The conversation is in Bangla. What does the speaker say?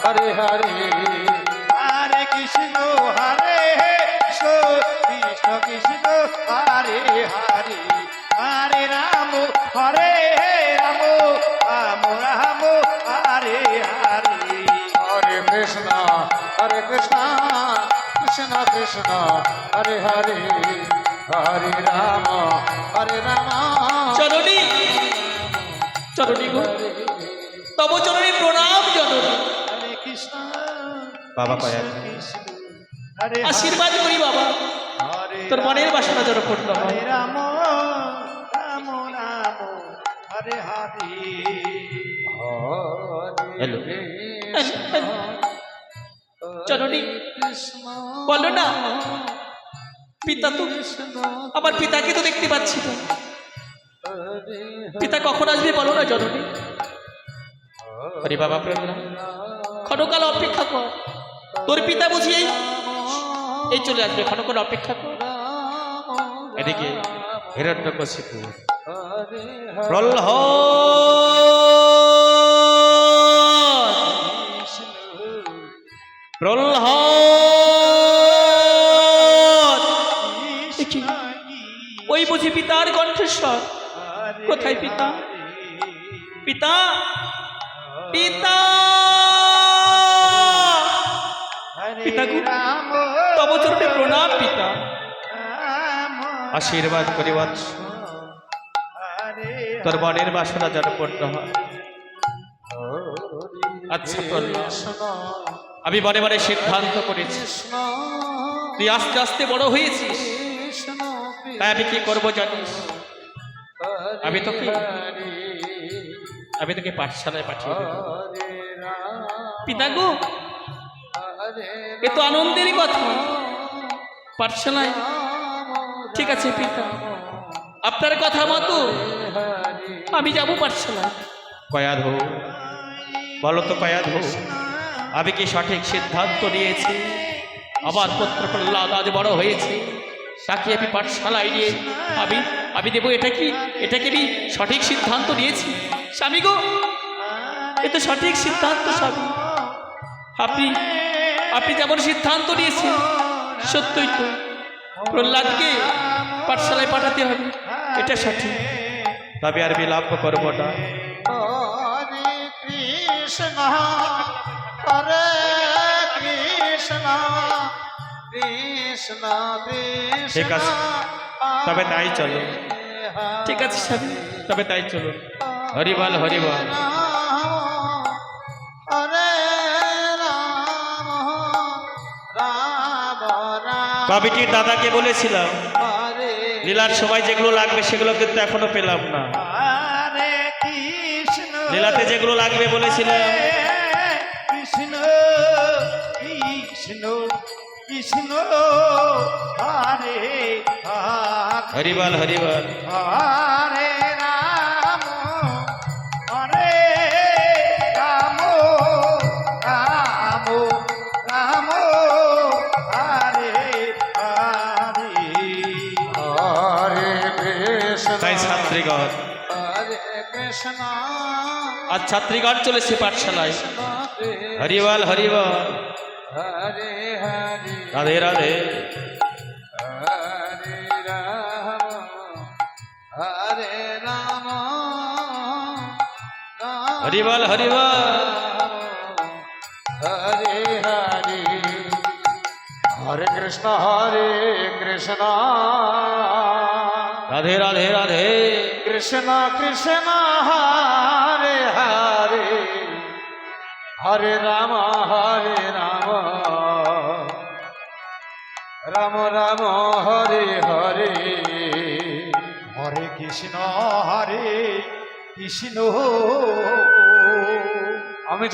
হরে হরে হরে কৃষ্ণ হরে কৃষ্ণ কৃষ্ণ হরে হরে হরে রাম হরে রাম রাম রাম হরে হরে হরে কৃষ্ণ কৃষ্ণ কৃষ্ণ হরে হরে হরে রাম জননী জননী গো তব চরণে প্রণাম জননী। হরে কৃষ্ণ বাবা পায়া হরে আশীর্বাদ করি বাবা, হরে তোর মনের বাসনা যেন পূর্ণ হয়। হরে রাম রাম রাম হরে হরে হ্যালো জননী বলো না, পিতা তো আমার পিতাকে তো দেখতে পাচ্ছি না, পিতা কখন আসবে বলো না জননী। হরে বাবা প্রণাম। ক্ষণকাল অপেক্ষা কর, তোর পিতা বুঝি এই চলে আসবে, ক্ষণকাল অপেক্ষা কর। এদিকে হিরণ্যকশিপু প্রহ্লাদ প্রহ্লাদ ওই বুঝি পিতার কণ্ঠস্বর। কোথায় পিতা? পিতা পিতা পিতা গো, তব চরণে প্রণাম পিতা। আশীর্বাদ করি বৎস, তোর মনের বাসনা যেন পূর্ণ হয়। আচ্ছা প্রহ্লাদ, আমি মনে মনে সিদ্ধান্ত করেছি তুই আস্তে আস্তে বড় হয়েছিস, তাই আমি কি করবো জানিস? আমি তোকে পাঠশালায় পাঠিয়ে দেব। পিতা গো, এ তো আনন্দেরই কথা, পাঠশালায়। ঠিক আছে পিতা, আপনার কথা মতো আমি যাব পাঠশালায়। কয়াধ বলো তো কয়াধ, আমি কি সঠিক সিদ্ধান্ত নিয়েছি? আমার পুত্র প্রহ্লাদ আজ বড় হয়েছে, তাকে আমি পাঠশালায় নিয়ে আমি দেবো। এটা কি আমি সঠিক সিদ্ধান্ত নিয়েছি? স্বামী গো, এ তো সঠিক সিদ্ধান্ত স্বামী। আপনি যেমন সিদ্ধান্ত নিয়েছেন, সত্যই তো প্রহ্লাদকে পাঠশালায় পাঠাতে হবে, এটা সঠিক। তবে আর বিলম্ব করবো না। হরে কৃষ্ণ হরে কৃষ্ণ কৃষ্ণ ঠিক আছে, তবে তাই চলো। ঠিক আছে স্বামী, তবে তাই চলো। হরিবল হরিবল। হরে রাম রাম রাম কমিটির দাদাকে বলেছিলাম হরে লীলার সময় যেগুলো লাগবে সেগুলো কিন্তু এখনো পেলাম না। হরে কৃষ্ণ লীলাতে যেগুলো লাগবে বলেছিলাম। কৃষ্ণ কৃষ্ণ কৃষ্ণ হরে হরে হরিবল হরিবল। হরে রাম হরে রাম রাম রাম হরে হরে হরে কৃষ্ণ। তাই ছাত্রীগণ, হরে কৃষ্ণ আজ ছাত্রীগণ চলেছে পাঠশালায়। হরিবল হরিবল। হরে হরে রাধে রাধে। হরে রাম হরে রাম হরিবল হরিবল। হরে হরে হরে কৃষ্ণ রাধে রাধে রাধে। কৃষ্ণ কৃষ্ণ হরে হরে হরে রাম রাম রাম হরে হরে হরে কৃষ্ণ আমি